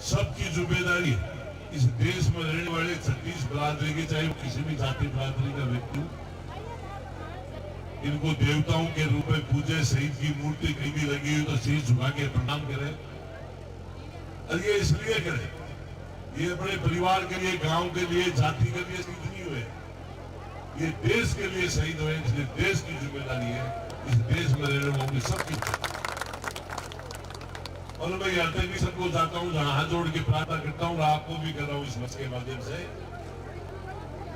सबकी जिम्मेदारी है। इस देश में रहने वाले 36 बरादरी के, चाहे वो किसी भी जाति बरादरी का व्यक्ति हो, इनको देवताओं के रूप में पूजे, शहीद की मूर्ति कहीं भी लगी हुई तो शीश झुका के प्रणाम करें। और ये इसलिए करें, ये अपने परिवार के लिए, गांव के लिए, जाति के लिए शहीद नहीं हुए, ये देश के लिए शहीद हुए। इसलिए देश की जिम्मेदारी है, इस देश में रहने वालों की सबकी। और मैं यहाँ तक भी सबको जाता हूँ, जहां हाथ जोड़ के प्रार्थना करता हूँ, आपको भी कर रहा हूँ इस मंच के माध्यम से,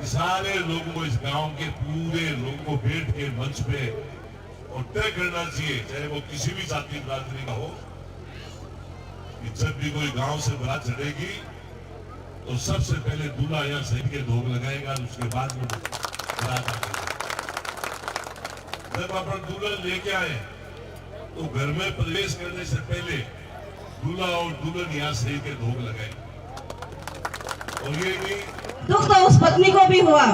सारे लोगों को, इस गांव के पूरे लोगों को बैठ के मंच पे और तय करना चाहिए, चाहे वो किसी भी जाति बरादरी का हो, कि जब भी कोई गांव से बारात चढ़ेगी तो सबसे पहले दूल्हा यहाँ शहीद के भोग लगाएगा, उसके बाद में बारात आएगी। जब अपन दुल्हन लेके आए तो घर में प्रवेश करने से पहले दूल्हा और दुल्हन यहाँ शहीद के भोग लगाए। और ये नहीं, दुख तो उस पत्नी को भी हुआ,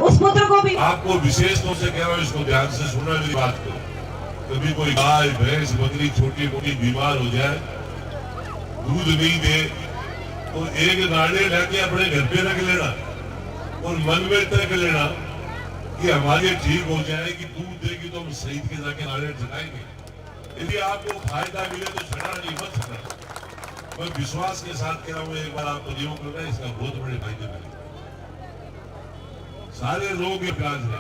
उस पुत्र को भी। आपको विशेष तौर से कह रहा हूँ, इसको ध्यान से सुनना मेरी बात को। कभी कोई गाय, भैंस, बकरी छोटी मोटी बीमार हो जाए, दूध नहीं दे, तो एक नारियल लाके अपने घर पे रख लेना और मन में तय कर लेना कि हमारे ठीक हो जाएगी, दूध देगी तो हम शहीद के जाके नारियल चढ़ाएंगे। यदि आपको फायदा मिले तो चढ़ा, नहीं मत चढ़ा। मैं विश्वास के साथ कह रहा हूँ, एक बार आप प्रयोग कर रहे हैं, इसका बहुत बड़े फायदे मिले। सारे लोग ये प्याज है।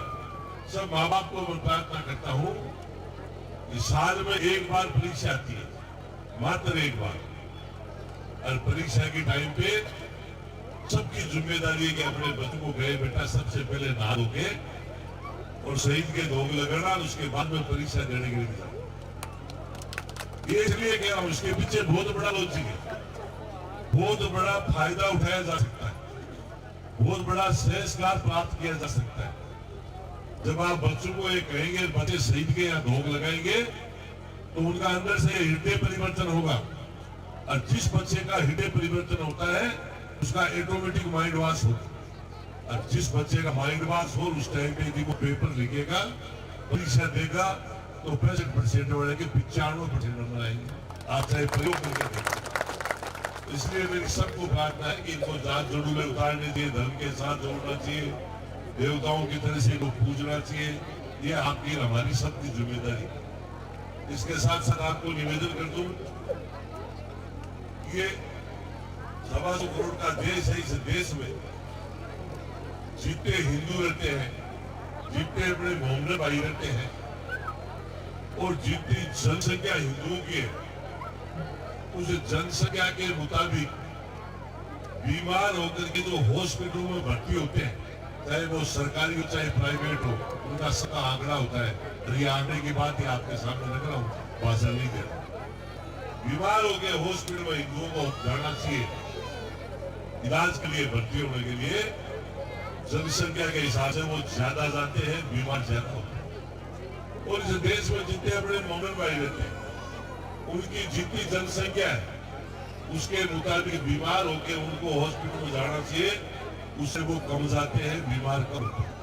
सब माँ बाप को मैं प्रार्थना करता हूँ कि साल में एक बार परीक्षा आती है, मात्र एक बार, और परीक्षा के टाइम पे सबकी जिम्मेदारी है कि अपने बच्चों को गए बेटा सबसे पहले नहा धो के और शहीद के भोग लगाना, और उसके बाद में परीक्षा देने के लिए जाओ। ये इसलिए कह रहा हूँ, इसके पीछे बहुत बड़ा लॉजिक है, बहुत बड़ा फायदा उठाया जा सकता है, बहुत बड़ा श्रेष्ठकार प्राप्त किया जा सकता है। जब आप बच्चों को ये कहेंगे बच्चे शहीद के यहाँ भोग लगाएंगे तो उनका अंदर से हृदय परिवर्तन होगा, और जिस बच्चे का हृदय परिवर्तन होता है उसका ऑटोमेटिक माइंड वॉश होगा, और जिस बच्चे का माइंड वॉश हो उस टाइम पे यदि वो पेपर लिखेगा, परीक्षा देगा, तो 65% वाले के 95% नंबर आएंगे। आप चाहे प्रयोग करके देखें। इसलिए मेरी सबको प्रार्थना है कि इनको जात जोड़ू में उतारने चाहिए, धर्म के साथ जोड़ना चाहिए, देवताओं की तरह से इनको पूजना चाहिए। ये आपकी हमारी सबकी जिम्मेदारी है। इसके साथ साथ आपको निवेदन कर दूं, ये 125 करोड़ का देश है। इस देश में जितने हिंदू रहते हैं, जितने अपने मोहम्मद भाई रहते हैं, और जितनी जनसंख्या हिंदुओं की है, उस जनसंख्या के मुताबिक बीमार होकर के जो हॉस्पिटलों में भर्ती होते हैं, चाहे वो सरकारी हो चाहे प्राइवेट हो, उनका सबका आंकड़ा होता है। और ये आंकड़े की बात ही आपके सामने रख रहा हूँ, भाषण नहीं दे रहा। बीमार हो गए हॉस्पिटल में हिंदुओं को जाना चाहिए इलाज के लिए, भर्ती होने के लिए। जनसंख्या के हिसाब से वो ज्यादा जाते हैं, बीमार ज्यादा होते हैं। और इस देश में जितने अपने मोहम्मद भाई रहते हैं, उनकी जितनी जनसंख्या है उसके मुताबिक बीमार होकर उनको हॉस्पिटल में जाना चाहिए, उससे वो कम जाते हैं, बीमार कम होते हैं।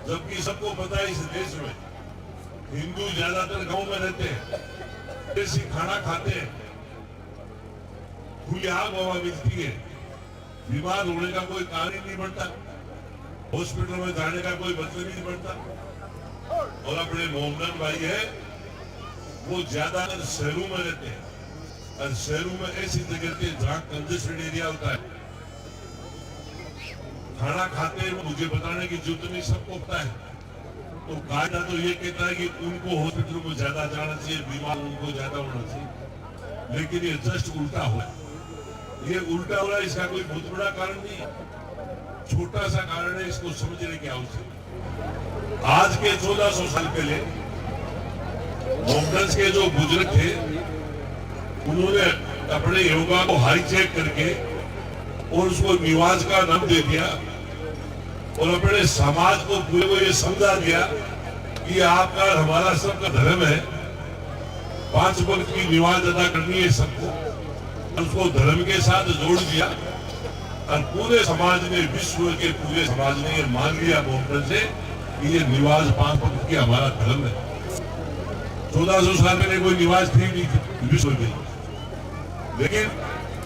जबकि सबको पता है इस देश में हिंदू ज्यादातर गांव में रहते हैं, देसी खाना खाते हैं, खुली आग हवा मिलती है, बीमार होने का कोई कारण ही नहीं बनता, हॉस्पिटल में जाने का कोई मतलब ही नहीं बनता। और अपने मोहम्मद भाई है वो ज्यादातर शहरों में रहते हैं, और शहरों में ऐसी जगह पे जहाँ कंजेस्टेड एरिया होता है, खाना खाते हैं, मुझे बताने की जरूरत नहीं, सबको पता है। तो कायदा तो ये कहता है कि उनको हॉस्पिटल में ज्यादा जाना चाहिए, बीमार उनको ज्यादा होना चाहिए, लेकिन ये जस्ट उल्टा हो रहा है। ये उल्टा हो रहा है, इसका कोई बहुत बड़ा कारण नहीं है, छोटा सा कारण है, इसको समझने की आवश्यकता। आज के 1400 साल पहले मोहम्मद के जो बुजुर्ग थे, उन्होंने अपने योगा को हाईजैक करके और उसको निवाज का नाम दे दिया, और अपने समाज को पूरे को ये समझा दिया कि आपका हमारा सबका धर्म है, 5 वक्त की निवाज अदा करनी है सबको, और उसको धर्म के साथ जोड़ दिया। और पूरे समाज ने, विश्व के पूरे समाज ने ये मान लिया मोहम्मद से कि ये निवाज 5 वक्त की हमारा धर्म है। 1400 साल पहले कोई निवाज थी नहीं, विश्व में। लेकिन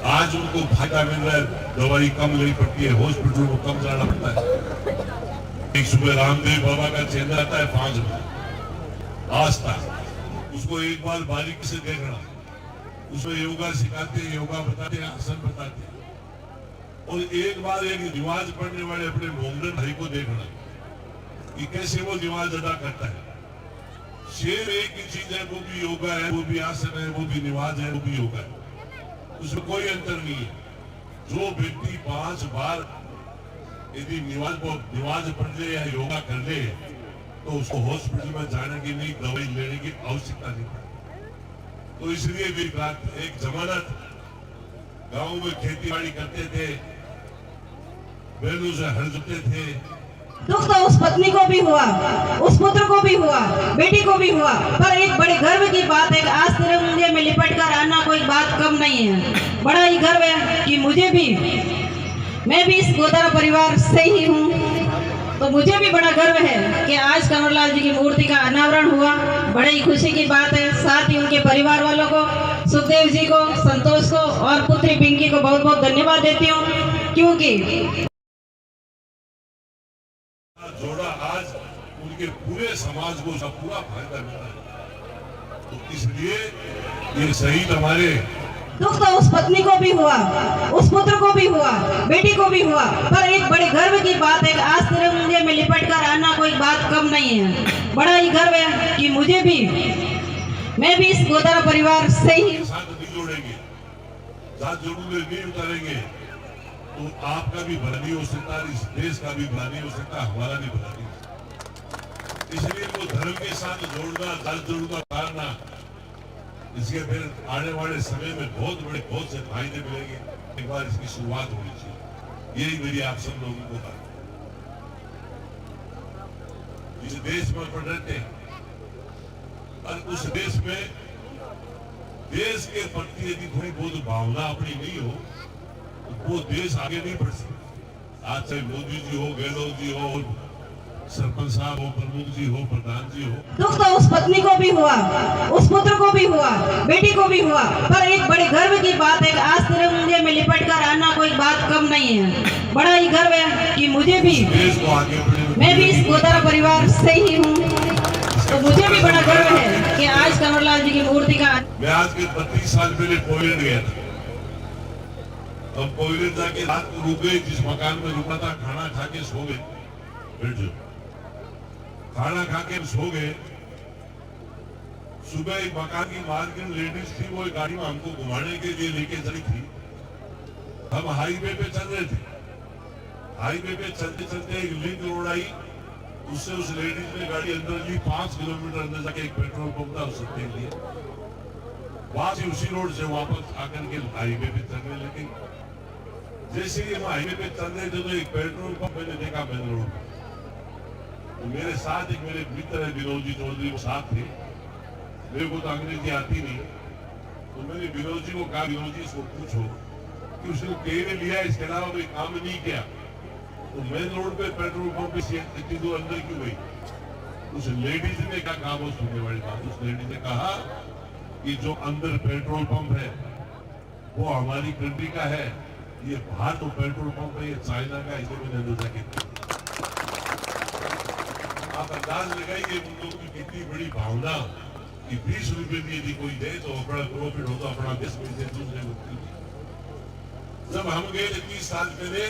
आज उनको फायदा मिल रहा है, दवाई कम लेनी पड़ती है, हॉस्पिटल को कम जाना पड़ता है। एक सुबह रामदेव बाबा का चैनल आता है 5 बजे आस्था, उसको एक बार बारीकी से देखना, उसमें योगा सिखाते हैं, योगा बताते हैं, आसन बताते हैं। और एक बार एक रिवाज पढ़ने वाले अपने मोहम्मद भाई को देखना कि कैसे वो रिवाज अदा करता है। शेर एक ही चीज है, वो भी योगा है, वो भी आसन है, वो भी निवाज है, वो भी योगा है, उसमें कोई अंतर नहीं है। जो व्यक्ति 5 बार यदि निवाज पढ़ ले या योगा कर ले तो उसको हॉस्पिटल में जाने की नहीं, दवाई लेने की आवश्यकता नहीं पड़ती। तो इसलिए भी एक जमाना गांव में खेती बाड़ी करते थे, बैलों से हल जोतते थे। दुख तो उस पत्नी को भी हुआ, उस पुत्र को भी हुआ, बेटी को भी हुआ, पर एक बड़े गर्व की बात है कि आज तिरंगे में लिपट कर आना कोई बात कम नहीं है। बड़ा ही गर्व है कि मैं भी इस गोदारा परिवार से ही हूँ, तो मुझे भी बड़ा गर्व है कि आज कंवरलाल जी की मूर्ति का अनावरण हुआ। बड़े ही खुशी की बात है। साथ ही उनके परिवार वालों को, सुखदेव जी को, संतोष को और पुत्री पिंकी को बहुत बहुत धन्यवाद देती हूँ, क्योंकि जोड़ा आज उनके पूरे समाज को सब पूरा फायदा मिला है। तो इसलिए ये शहीद हमारे दुख तो उस पत्नी को भी हुआ, उस पुत्र को भी हुआ, बेटी को भी हुआ, पर एक बड़े गर्व की बात है कि आज तिरंगे में लिपट कर आना कोई बात कम नहीं है। बड़ा ही गर्व है कि मैं भी इस गोदारा परिवार से ही साथ नहीं जोड़ेंगे, साथ जोड़ेंगे, नहीं उतारेंगे तो आपका भी भला नहीं हो सकता, इस देश का भी भला नहीं हो सकता, हमारा भी भला नहीं हो सकता। इसलिए वो धर्म के साथ जोड़ना, दल जोड़ना, उतारना, इसके फिर आने वाले समय में बहुत से फायदे मिलेंगे। एक बार इसकी शुरुआत होनी चाहिए, यही मेरी आप सब लोगों को बात। जिस देश में अपन रहते हैं और उस देश में देश के प्रति यदि थोड़ी बहुत भावना अपनी नहीं हो तो वो देश आगे नहीं बढ़ सकता। आज चाहे मोदी जी हो, गहलोत जी हो, सरपंच साहब हो, प्रमुख जी हो, प्रधान जी हो। दुख तो उस पत्नी को भी हुआ, उस पुत्र को भी हुआ, बेटी को भी हुआ, पर एक बड़े गर्व की बात है कि आज तिरंगे में लिपट कर आना कोई बात कम नहीं है। बड़ा ही गर्व है कि मैं भी इस गोदारा परिवार से ही हूँ, तो मुझे भी बड़ा गर्व है कि आज कंवरलाल जी की मूर्ति का। मैं आज के 32 साल पहले पोलैंड गया था। अब पोलैंड जाके रात को रुक गए, जिस मकान में रुका था, खाना खा के सो गए। खाना खा के सो गए। सुबह एक मकान की मालकिन लेडीज थी, वो एक गाड़ी में हमको घुमाने के लिए लेके चली थी। हम हाईवे पे चल रहे थे, हाईवे पे चलते चलते एक लिंक रोड आई, उससे उस लेडीज ने गाड़ी अंदर ली। 5 किलोमीटर अंदर जाके एक पेट्रोल पंप था, उससे तेल लिया। वहां से उसी रोड से वापस आकर के हाईवे पे चलने लगे। जैसे ही हम हाईवे पे चल रहे थे तो एक पेट्रोल पंप मैंने देखा मेन रोड पर। तो मेरे साथ एक मेरे मित्र है विनोद जी चौधरी, वो साथ थे। मेरे को तो अंग्रेजी आती नहीं, तो मैंने विनोद जी को कहा, विनोद जी इसको पूछो कि उसने तेल लिया, इसके अलावा कोई काम नहीं किया, तो मेन रोड पे पेट्रोल पंप पे इतनी दूर अंदर क्यों गई? उस लेडीज ने क्या कहा, वो सुनने वाली बात, उस लेडीज ने कहा कि जो अंदर पेट्रोल पंप है वो हमारी कंट्री का है, ये बाहर तो पेट्रोल पंप है, ये चाइना का, इसे मैंने अंदर जाके। आप अंदाज लगाइए उन लोगों की कितनी बड़ी भावना कि 20 रुपए भी यदि कोई दे तो बड़ा प्रॉफिट होता, अपना देश में से दूसरे व्यक्ति। जब हम गए 30 साल पहले,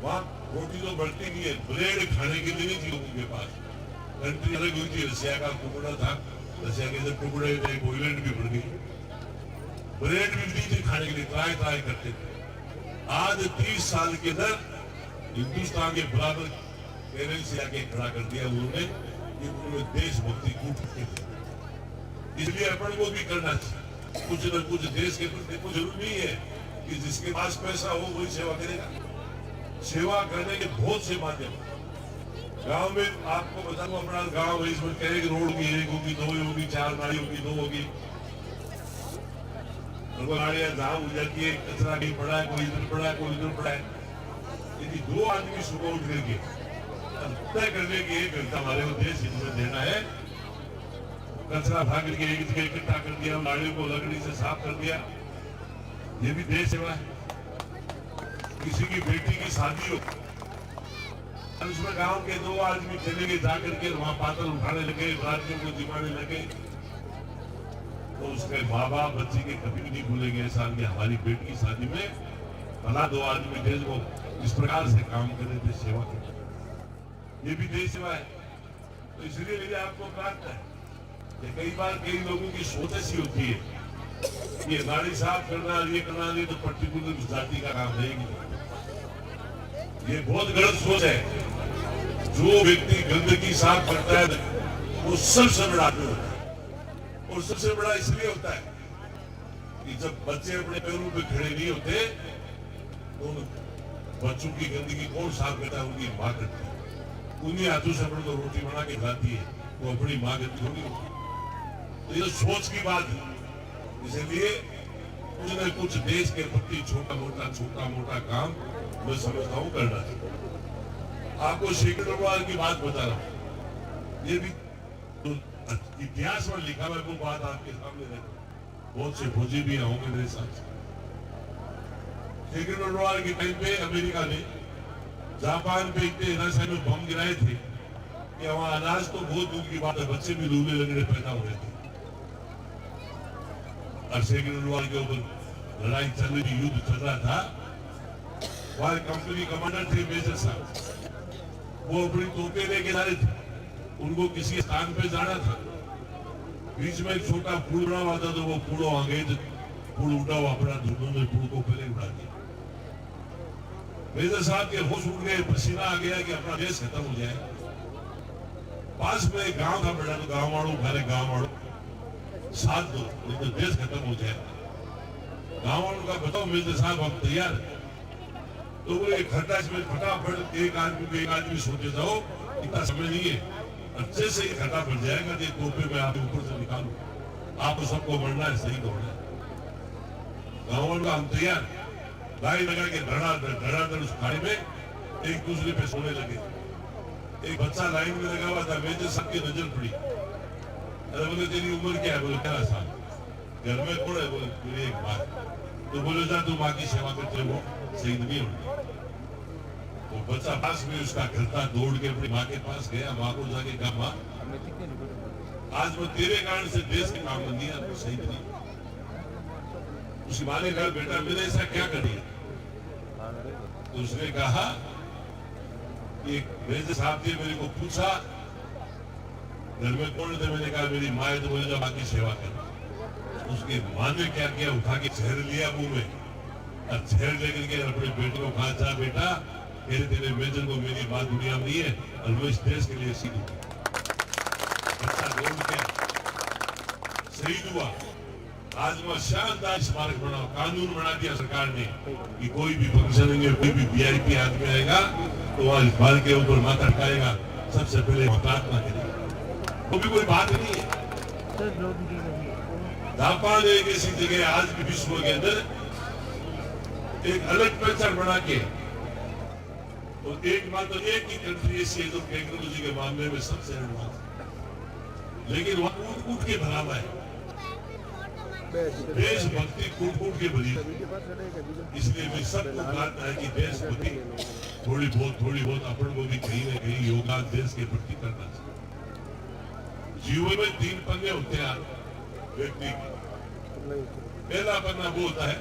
वहां रोटी तो बढ़ती नहीं है, ब्रेड खाने के लिए नहीं थी लोगों के पास। कंट्री अलग हुई थी, रशिया का टुकड़ा था, रशिया के जब टुकड़े थे, पोलैंड भी बढ़ गई, ब्रेड भी नहीं थी खाने के लिए, ट्राई करते थे। आज 30 साल के अंदर हिंदुस्तान के बराबर से आके खड़ा कर दिया उन्होंने, कि उन्होंने देशभक्ति कूट के। इसलिए अपन को भी करना चाहिए कुछ न कुछ देश के प्रति। कुछ जरूरी नहीं है कि जिसके पास पैसा हो वही सेवा करेगा। सेवा करने के बहुत से माध्यम। गांव में आपको बता दूं, अपना गांव है, इसमें कहे कि रोड की 1 होगी, 2 होगी, 4 नाली होगी, 2 होगी। नालियां जहां हो जाती है, कचरा कहीं पड़ा है, कोई इधर पड़ा है, कोई इधर पड़ा है। यदि 2 आदमी सुबह उठ करके तय करने की 1 घंटा हमारे को देश हित में देना है, कचरा भाग करके एक जगह इकट्ठा कर दिया, नालियों को लकड़ी से साफ कर दिया, ये भी देश सेवा है। किसी की बेटी की शादी हो, उसमें गांव के 2 आदमी चले गए, जाकर के वहां पातल उठाने लगे, राज्यों को जिमाने लगे, तो उसके माँ बाप बच्चे के कभी भी नहीं भूलेंगे ऐसा कि हमारी बेटी की शादी में भला 2 आदमी थे जो इस प्रकार से काम कर रहे थे, सेवा कर रहे थे। ये भी देश सेवा है। तो इसलिए मेरी आपको प्रार्थना है कि कई बार कई लोगों की सोच ऐसी होती है कि गाड़ी साफ करना, ये करना, ये तो पर्टिकुलर जाति का काम नहीं। ये बहुत गलत सोच है। जो व्यक्ति गंदगी साफ करता है वो सबसे बड़ा आदमी होता है। और सबसे बड़ा इसलिए होता है कि जब बच्चे अपने पैरों पे खड़े नहीं होते तो बच्चों की गंदगी कौन साफ करता है? उनकी माँ करती है। उन्हीं हाथों से अपने को रोटी बना के खिलाती है, वो अपनी माँ करती होगी। तो ये सोच की बात है। इसलिए कुछ न कुछ देश के प्रति छोटा मोटा काम मैं समझता हूँ करना चाहिए। आपको शेखर की बात बता रहा हूँ, ये भी तो इतिहास में लिखा हुआ वो बात आपके सामने रखी। बहुत से फौजी भी होंगे मेरे साथ। शेखर के टाइम पे अमेरिका ने जापान पे इतने रसायन में बम गिराए थे कि वहां अनाज तो बहुत दूर की बात है, बच्चे भी लूले लगड़े पैदा हो रहे थे। और शेखर के ऊपर लड़ाई चल रही थी, युद्ध चल रहा था। वहां कंपनी कमांडर थे मेजर साहब, वो अपनी तोपें लेके जा रहे थे। उनको किसी स्थान पे जाना था, बीच में एक छोटा पुल बना हुआ था, तो वो पुल अंग्रेज पुल उठा हुआ अपना धुनों में पुल को पहले उड़ा दिया। मेजर साहब के होश उड़ गए, पसीना आ गया कि अपना देश खत्म हो जाए। पास में एक गांव था बड़ा, तो गांव वालों गांव वालों साथ दो, नहीं तो देश खत्म हो जाए। गांव वालों का बताओ मेजर साहब हम तैयार। तो वो एक खड्डा इसमें फटाफट एक आदमी सोते जाओ, इतना समय नहीं है, अच्छे से ही खड्डा बन जाएगा, तो तोपे में आप ऊपर से निकालो, आपको सबको बढ़ना है, सही दौड़ना है। गाँव वालों का हम तैयार। लाइन लगा के धड़ाधड़ उस खाई में एक दूसरे पे सोने लगे। एक बच्चा लाइन में लगा हुआ था, मेजर साहब की नजर पड़ी। अरे बोले तेरी उम्र क्या है? बोले 13 साल। घर में कौन है? बोले मेरी एक बात। तो बोले जा तू माँ की सेवा करते हो, शहीद नहीं होगी। वो बच्चा पास में उसका घर था, दौड़ के अपनी माँ के पास गया, माँ को जाके कहा माँ आज मैं तेरे कारण से देश के काम बन दिया, शहीद नहीं। उसकी माँ ने कहा बेटा मैंने ऐसा क्या कर दिया? तो उसने कहा कि मेजर साहब ने मेरे को पूछा घर में कौन थे? मैंने कहा मेरी माँ है। तो बोले जब माँ की सेवा कर। उसकी माँ ने क्या किया? उठा के जहर लिया मुंह में, और जहर लेकर के अपने बेटे को कहा जा बेटा तेरे मेजर को मेरी बात दुनिया में नहीं है और मैं इस देश के लिए सीखूं। बच्चा दौड़ के शहीद हुआ। आज मैं शानदार स्मारक बनाओ, कानून बना दिया सरकार ने कि कोई भी फंक्शन में कोई भी वीआईपी आदमी आएगा तो वह स्मारक के ऊपर माथा टिकाएगा, सबसे पहले प्रार्थना करेगा। वो भी कोई बात नहीं है। जापान एक ऐसी जगह आज भी विश्व के अंदर एक अलग पहचान बना के, तो एक ही कंट्री ऐसी है जो टेक्नोलॉजी के मामले में सबसे एडवांस है, लेकिन वह उठ के भरा हुआ है। देशभक्ति कूट के भरी। इसलिए मैं सबको प्रार्थना है कि देशभक्ति थोड़ी बहुत अपन को भी कहीं न कहीं योगा देश के प्रति करना चाहिए। जीवन में 3 पन्ने होते हैं व्यक्ति के। पहला पन्ना वो होता है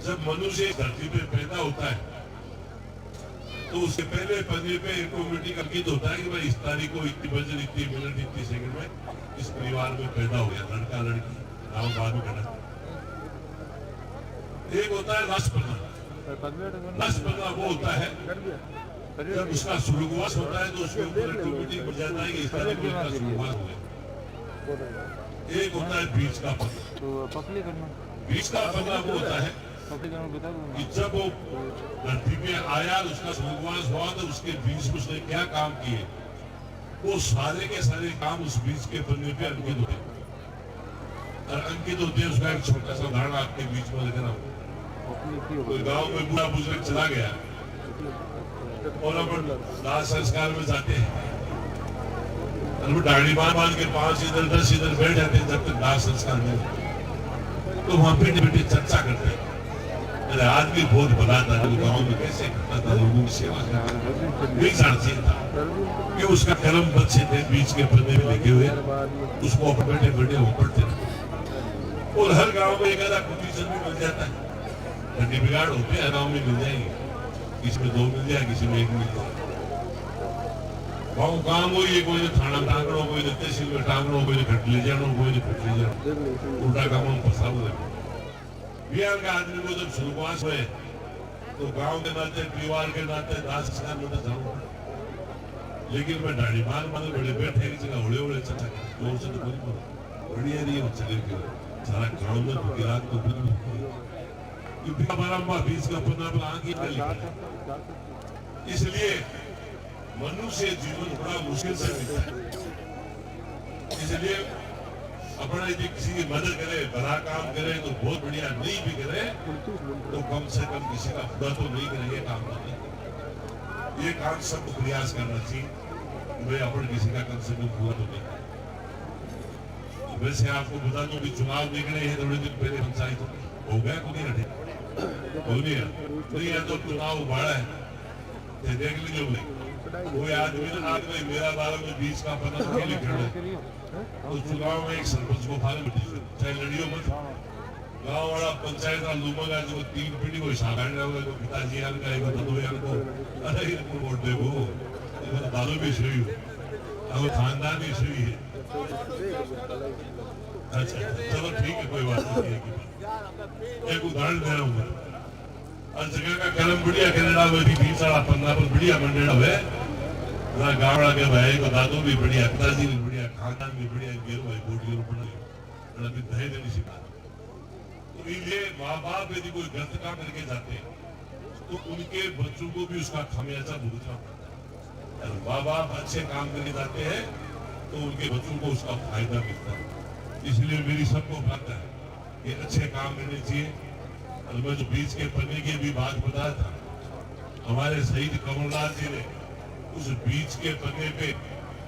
जब मनुष्य धरती पे पैदा होता है, तो उसके पहले पन्ने पे ऑटोमेटिक अंकित होता है कि भाई इस तारीख को इतनी बजे इतनी मिनट इतनी सेकंड में इस परिवार में पैदा हो गया, लड़का लड़की नाम बाद में करना। एक होता है लास्ट पन्ना वो होता है जब उसका स्वर्गवास होता है तो उसके ऊपर ऑटोमेटिक बढ़ जाता है कि इस तारीख को इसका स्वर्गवास हो गया। एक होता है बीच का पन्ना। बीच का पन्ना वो होता है कि जब वो धरती पे आया, उसका स्वर्गवास हुआ, तो उसके बीच में उसने क्या काम किए, वो सारे के सारे काम उस बीच के पन्ने पे अंकित होते हैं। और अंकित होते हैं। उसका एक छोटा सा उदाहरण आपके बीच में लेकर आऊं। कोई गांव में बूढ़ा बुजुर्ग चला गया और अपन दाह संस्कार में जाते हैं, और वो दाढ़ी बांध के 5 इधर 10 इधर बैठ जाते हैं जब तक दाह संस्कार नहीं। तो वहां पे बेटे चर्चा करते हैं। अरे आदमी बहुत भला था, जो गाँव में कैसे करता था, लोगों की सेवा करता, यही जानती था कि उसका कर्म बच्चे थे बीच के पन्ने में लिखे हुए, उसको अपने बेटे बेटे वो पढ़ते थे। और हर गांव में एक आधा कुटीचर भी मिल जाता है, घंटे बिगाड़ होते हैं गाँव में मिल जाएंगे, किसी में 2 मिल जाए, किसी में 1 मिल जाए। काम हो ये कोई थाना टांगड़ो, कोई तहसील में टांगड़ो, कोई घट ले जानो, कोई घट ले जानो, उल्टा काम हम फंसाओ लगे। बिहार के आदमी को जब शुरुआत हुए तो गांव के नाते, परिवार के नाते, दास संस्कार में तो जाऊं, लेकिन मैं दाढ़ी मार बड़े बैठे की जगह उड़े उड़े चचा जोर से तो कोई बोल बढ़िया नहीं हो चले क्यों सारा गांव में तो गिराक तो क्योंकि हमारा माँ बीच का पन्ना पर आगे, इसलिए मनुष्य जीवन बड़ा मुश्किल से मिलता है। इसलिए अपना यदि किसी की मदद करे, भला काम करे तो बहुत बढ़िया, नहीं भी करे तो कम से कम किसी का बुरा तो नहीं करेंगे, काम तो नहीं। ये काम सबको प्रयास करना चाहिए, वे अपन किसी का कम से कम बुरा तो नहीं। वैसे आपको बता दूं कि चुनाव निकले हैं थोड़े दिन पहले, पंचायत हो गया को नहीं हटे, हो नहीं है तो चुनाव उबाड़ा है, तो देख लीजिए भाई कोई आदमी ना आदमी मेरा बारे में बीच का पता नहीं लिख रहा है, तो चुनाव में एक सरपंच को फाल चाहे लड़ियों मत, गाँव वाला पंचायत का लूमगा जो 3 पीढ़ी को साधारण होगा, तो पिताजी यार का एक दो यार को अरे इनको वोट दे वो दारू भी सही हो, अब खानदान भी सही है। अच्छा चलो ठीक है, कोई बात नहीं। एक उदाहरण दे रहा हूँ मैं, हर जगह का कर्म बढ़िया कनाडा में भी 15 पर बढ़िया मंडेड़ा हुए, गावड़ा के भाई को दादू भी बढ़िया, पिताजी भी बढ़िया, खानदान भी बढ़िया, गेरो भाई बोटियों बना भी दहे देनी सिखा। तो ये माँ बाप यदि कोई गलत काम करके जाते हैं तो उनके बच्चों को भी उसका खामियाजा भुगतना पड़ता है। माँ बाप अच्छे काम करके जाते हैं तो उनके बच्चों को उसका फायदा मिलता है। इसलिए मेरी सबको बात है कि अच्छे काम करने चाहिए। और मैं जो बीच के पन्ने की भी बात बताया था, हमारे शहीद कमललाल जी ने उस बीच के पन्ने पे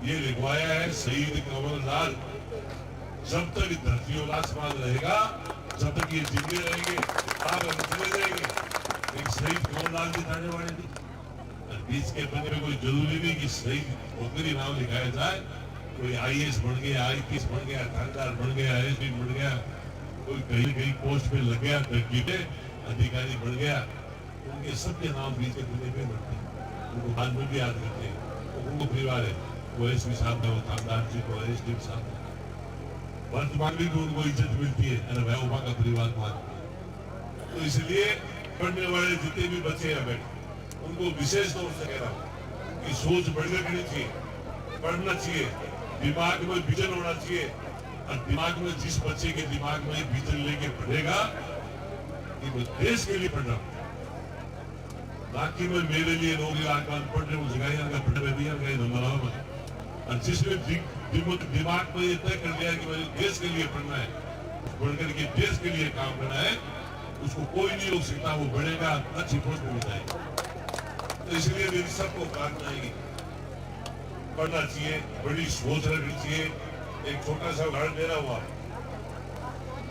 ये लिखवाया है, शहीद कमललाल जब तक धरती और आसमान रहेगा, जब तक ये जिंदे रहेंगे, आप चले जाएंगे, एक शहीद कमललाल जी जाने वाले नहीं। बीच के पन्ने पे कोई जरूरी नहीं कि शहीद होकर ही नाम लिखाया जाए, कोई IAS बन गया, IPS बन गया, थानेदार बन गया, ASP बन गया, कोई कहीं पोस्ट पे लग गया, अधिकारी बन गया, उनके सबके नाम बीच के पन्ने पे बनते हैं, उनको बाद में भी याद करते हैं। उनको परिवार है, वो ASP साहब है, वो थानेदार जी को ASP साहब, वर्तमान में भी उनको इज्जत मिलती है, वह का परिवार मान। तो इसलिए पढ़ने वाले जितने भी बच्चे हैं बैठे, उनको विशेष तौर से कह रहा हूँ कि सोच बढ़िया करनी चाहिए, पढ़ना चाहिए, दिमाग में विजन होना चाहिए। और दिमाग में जिस बच्चे के दिमाग में विजन लेके पढ़ेगा कि वो देश के लिए पढ़ना, बाकी में मेरे लिए लोग पढ़ रहे जगह पढ़ने भी नंबर। और जिसने दिमाग में ये तय कर लिया कि मुझे देश के लिए पढ़ना है, पढ़कर के देश के लिए काम करना है, उसको कोई नहीं रोक सकता, वो बढ़ेगा, अच्छी पोस्ट मिल जाएगी। तो इसलिए मेरी सबको प्रार्थना है, पढ़ना चाहिए, बड़ी सोच रखनी चाहिए। एक छोटा सा उदाहरण दे रहा हुआ,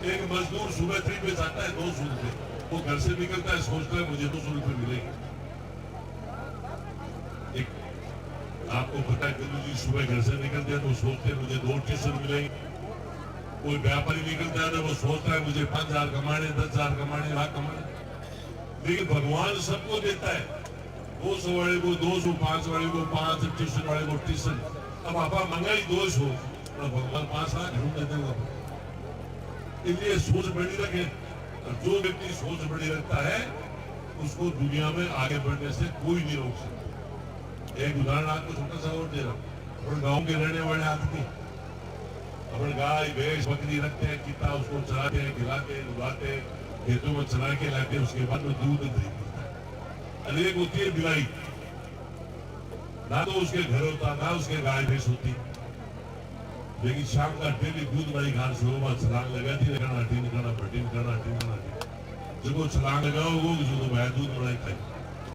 एक मजदूर सुबह 3 बजे जाता है 200 रुपए, वो घर से निकलता है, सोचता है मुझे 200 रुपए मिलेंगे। आपको पता है जी सुबह घर से निकलते हैं तो सोचते हैं मुझे 2 स्टेशन मिलेंगे। कोई व्यापारी निकलता है तो वो सोचता है मुझे 5,000 कमाने, 10,000 कमाने, लाख कमाने। लेकिन भगवान सबको देता है, 200 वाले को 200, 5 वाले को 5, ट्यूशन वाले को ट्यूशन। अब आप महंगाई 200, भगवान 5 लाख ढूंढ देते हो। इसलिए सोच बड़ी रखे, जो व्यक्ति सोच बड़ी रखता है उसको दुनिया में आगे बढ़ने से कोई नहीं रोक सकता। एक उदाहरण आपको छोटा सा और दे रहा हूँ। और गाँव के रहने वाले आदमी अपन गाय भैंस बकरी रखते हैं, कितना उसको चलाते हैं, खिलाते हैं, उगाते हैं, खेतों में चला के लाते हैं, उसके बाद में दूध दही मिलता है। और एक होती है बिलाई, ना तो उसके घर होता, ना उसके गाय भैंस होती, लेकिन शाम का डेली दूध वाली घास छलांग लगाती है, निकलना भट्टी निकलना, जब वो छलांग लगाओ वो जो दूध बनाई खाई।